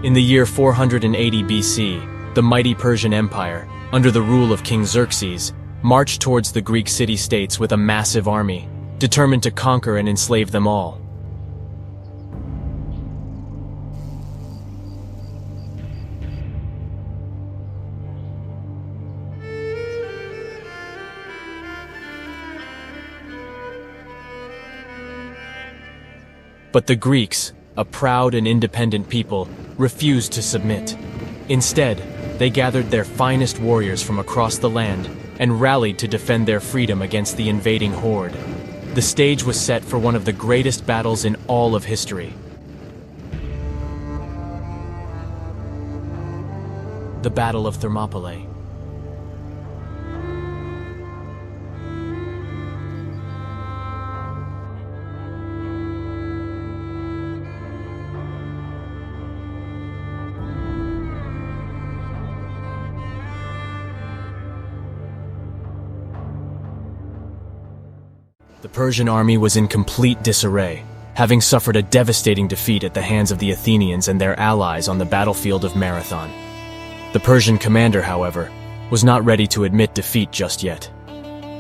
In the year 480 BC, the mighty Persian Empire, under the rule of King Xerxes, marched towards the Greek city-states with a massive army, determined to conquer and enslave them all. But the Greeks, a proud and independent people, refused to submit. Instead, they gathered their finest warriors from across the land and rallied to defend their freedom against the invading horde. The stage was set for one of the greatest battles in all of history. The Battle of Thermopylae. The Persian army was in complete disarray, having suffered a devastating defeat at the hands of the Athenians and their allies on the battlefield of Marathon. The Persian commander, however, was not ready to admit defeat just yet.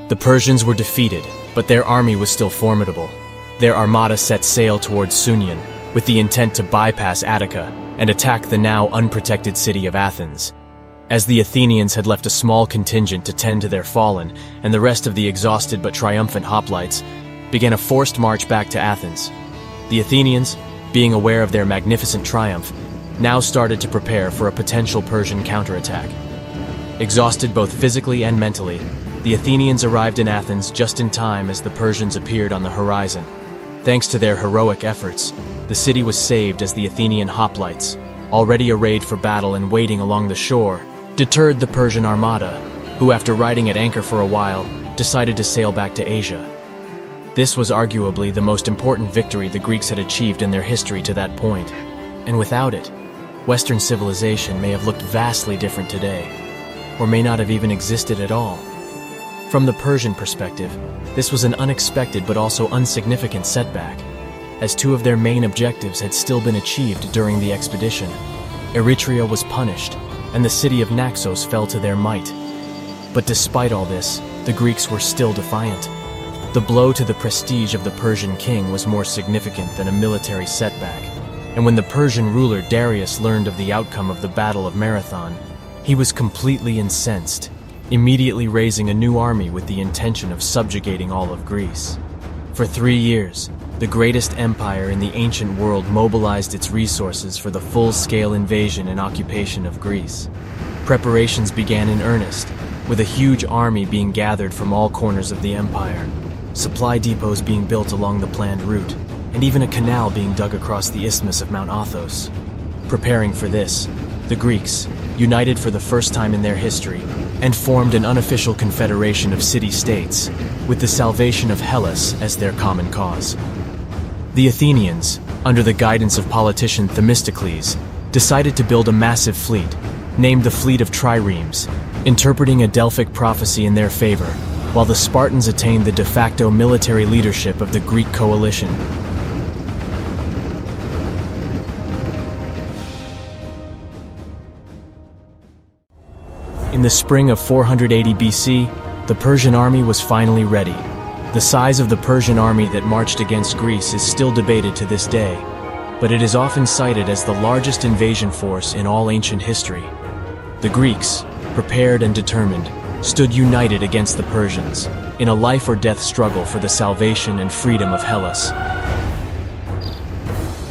The Persians were defeated, but their army was still formidable. Their armada set sail towards Sunium, with the intent to bypass Attica and attack the now unprotected city of Athens. As the Athenians had left a small contingent to tend to their fallen, and the rest of the exhausted but triumphant hoplites began a forced march back to Athens. The Athenians, being aware of their magnificent triumph, now started to prepare for a potential Persian counterattack. Exhausted both physically and mentally, the Athenians arrived in Athens just in time as the Persians appeared on the horizon. Thanks to their heroic efforts, the city was saved as the Athenian hoplites, already arrayed for battle and waiting along the shore, deterred the Persian armada, who after riding at anchor for a while, decided to sail back to Asia. This was arguably the most important victory the Greeks had achieved in their history to that point, and without it, Western civilization may have looked vastly different today, or may not have even existed at all. From the Persian perspective, this was an unexpected but also insignificant setback, as two of their main objectives had still been achieved during the expedition. Eretria was punished, and the city of Naxos fell to their might. But despite all this, the Greeks were still defiant. The blow to the prestige of the Persian king was more significant than a military setback, and when the Persian ruler Darius learned of the outcome of the Battle of Marathon, he was completely incensed, immediately raising a new army with the intention of subjugating all of Greece. For 3 years, the greatest empire in the ancient world mobilized its resources for the full-scale invasion and occupation of Greece. Preparations began in earnest, with a huge army being gathered from all corners of the empire, supply depots being built along the planned route, and even a canal being dug across the isthmus of Mount Athos. Preparing for this, the Greeks, united for the first time in their history, and formed an unofficial confederation of city-states, with the salvation of Hellas as their common cause. The Athenians, under the guidance of politician Themistocles, decided to build a massive fleet, named the Fleet of Triremes, interpreting a Delphic prophecy in their favor, while the Spartans attained the de facto military leadership of the Greek coalition. In the spring of 480 BC, the Persian army was finally ready. The size of the Persian army that marched against Greece is still debated to this day, but it is often cited as the largest invasion force in all ancient history. The Greeks, prepared and determined, stood united against the Persians, in a life-or-death struggle for the salvation and freedom of Hellas.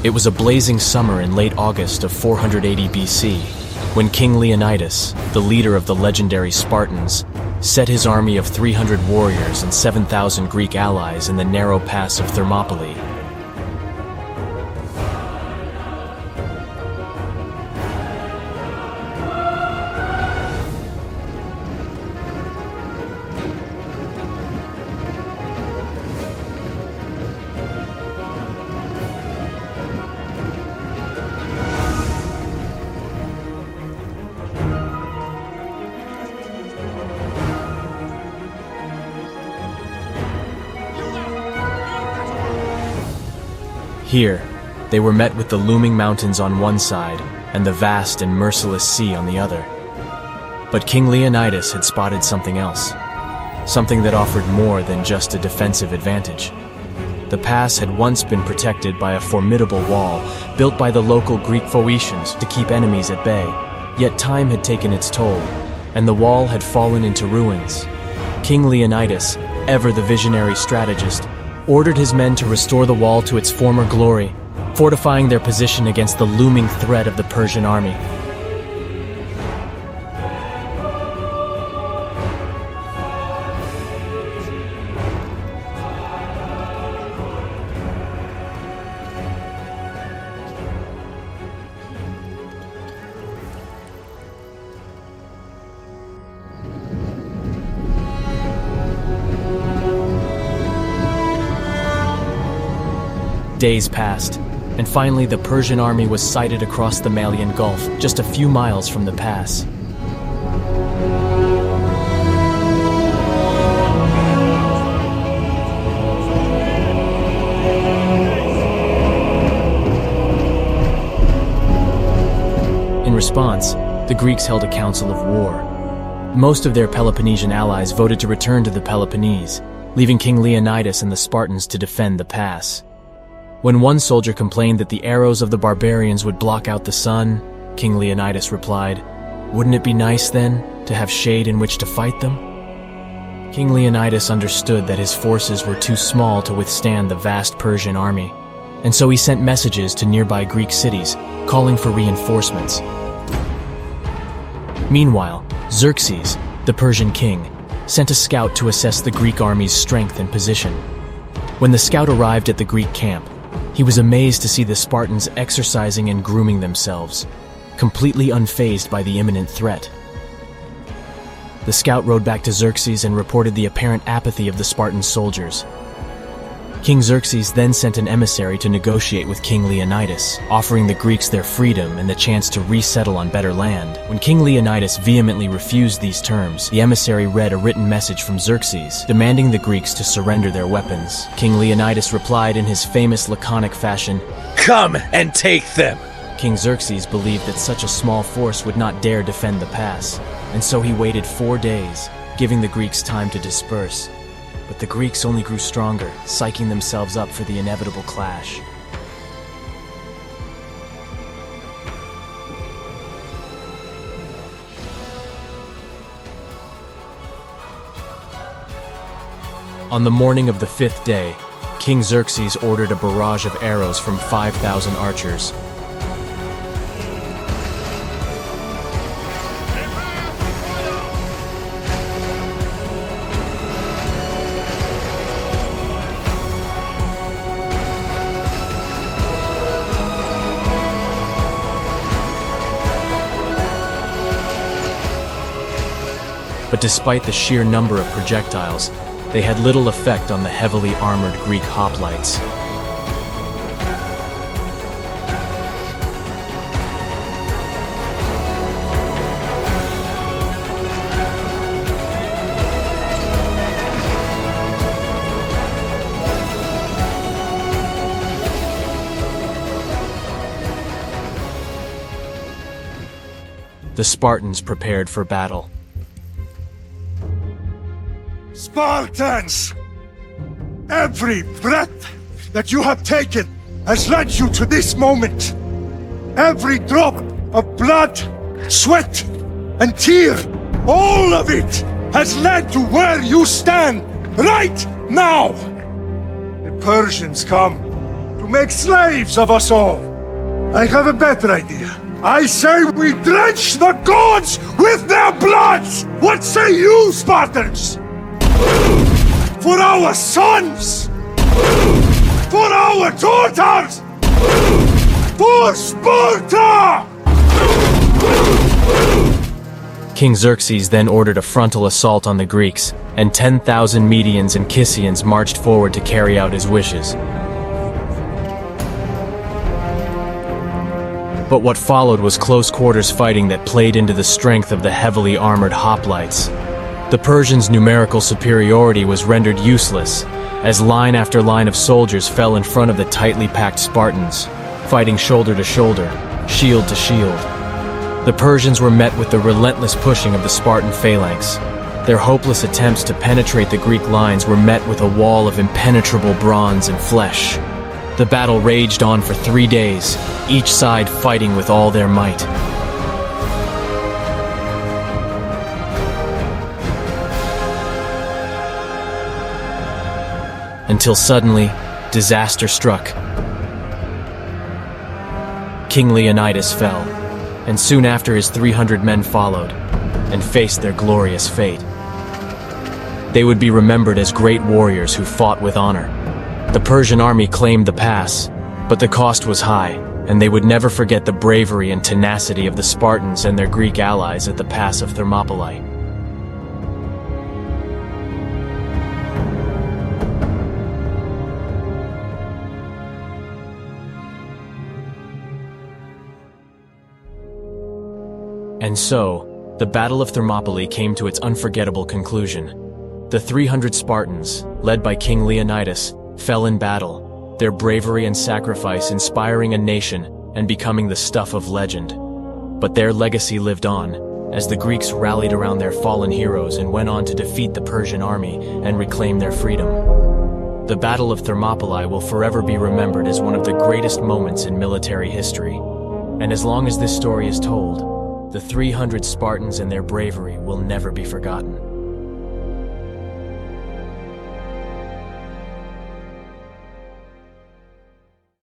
It was a blazing summer in late August of 480 BC, when King Leonidas, the leader of the legendary Spartans, set his army of 300 warriors and 7,000 Greek allies in the narrow pass of Thermopylae. Here, They were met with the looming mountains on one side and the vast and merciless sea on the other. But King Leonidas had spotted something else, something that offered more than just a defensive advantage. The pass had once been protected by a formidable wall built by the local Greek Phoenicians to keep enemies at bay. Yet time had taken its toll, and the wall had fallen into ruins. King Leonidas, ever the visionary strategist, ordered his men to restore the wall to its former glory, fortifying their position against the looming threat of the Persian army. Days passed, and finally the Persian army was sighted across the Malian Gulf, just a few miles from the pass. In response, the Greeks held a council of war. Most of their Peloponnesian allies voted to return to the Peloponnese, leaving King Leonidas and the Spartans to defend the pass. When one soldier complained that the arrows of the barbarians would block out the sun, King Leonidas replied, "Wouldn't it be nice, then, to have shade in which to fight them?" King Leonidas understood that his forces were too small to withstand the vast Persian army, and so he sent messages to nearby Greek cities, calling for reinforcements. Meanwhile, Xerxes, the Persian king, sent a scout to assess the Greek army's strength and position. When the scout arrived at the Greek camp, he was amazed to see the Spartans exercising and grooming themselves, completely unfazed by the imminent threat. The scout rode back to Xerxes and reported the apparent apathy of the Spartan soldiers. King Xerxes then sent an emissary to negotiate with King Leonidas, offering the Greeks their freedom and the chance to resettle on better land. When King Leonidas vehemently refused these terms, the emissary read a written message from Xerxes, demanding the Greeks to surrender their weapons. King Leonidas replied in his famous laconic fashion, "Come and take them!" King Xerxes believed that such a small force would not dare defend the pass, and so he waited 4 days, giving the Greeks time to disperse. But the Greeks only grew stronger, psyching themselves up for the inevitable clash. On the morning of the 5th day, King Xerxes ordered a barrage of arrows from 5,000 archers. But despite the sheer number of projectiles, they had little effect on the heavily armored Greek hoplites. The Spartans prepared for battle. Spartans! Every breath that you have taken has led you to this moment. Every drop of blood, sweat, and tear, all of it has led to where you stand right now. The Persians come to make slaves of us all. I have a better idea. I say we drench the gods with their blood! What say you, Spartans? For our sons! For our daughters! For Sparta! King Xerxes then ordered a frontal assault on the Greeks, and 10,000 Medians and Kissians marched forward to carry out his wishes. But what followed was close-quarters fighting that played into the strength of the heavily armored hoplites. The Persians' numerical superiority was rendered useless, as line after line of soldiers fell in front of the tightly packed Spartans. fighting shoulder to shoulder, shield to shield. The Persians were met with the relentless pushing of the Spartan phalanx. Their hopeless attempts to penetrate the Greek lines were met with a wall of impenetrable bronze and flesh. The battle raged on for 3 days, each side fighting with all their might. Until suddenly, disaster struck. King Leonidas fell, and soon after his 300 men followed, and faced their glorious fate. They would be remembered as great warriors who fought with honor. The Persian army claimed the pass, but the cost was high, and they would never forget the bravery and tenacity of the Spartans and their Greek allies at the Pass of Thermopylae. And so, the Battle of Thermopylae came to its unforgettable conclusion. The 300 Spartans, led by King Leonidas, fell in battle, their bravery and sacrifice inspiring a nation and becoming the stuff of legend. But their legacy lived on, as the Greeks rallied around their fallen heroes and went on to defeat the Persian army and reclaim their freedom. The Battle of Thermopylae will forever be remembered as one of the greatest moments in military history. And as long as this story is told, the 300 Spartans and their bravery will never be forgotten.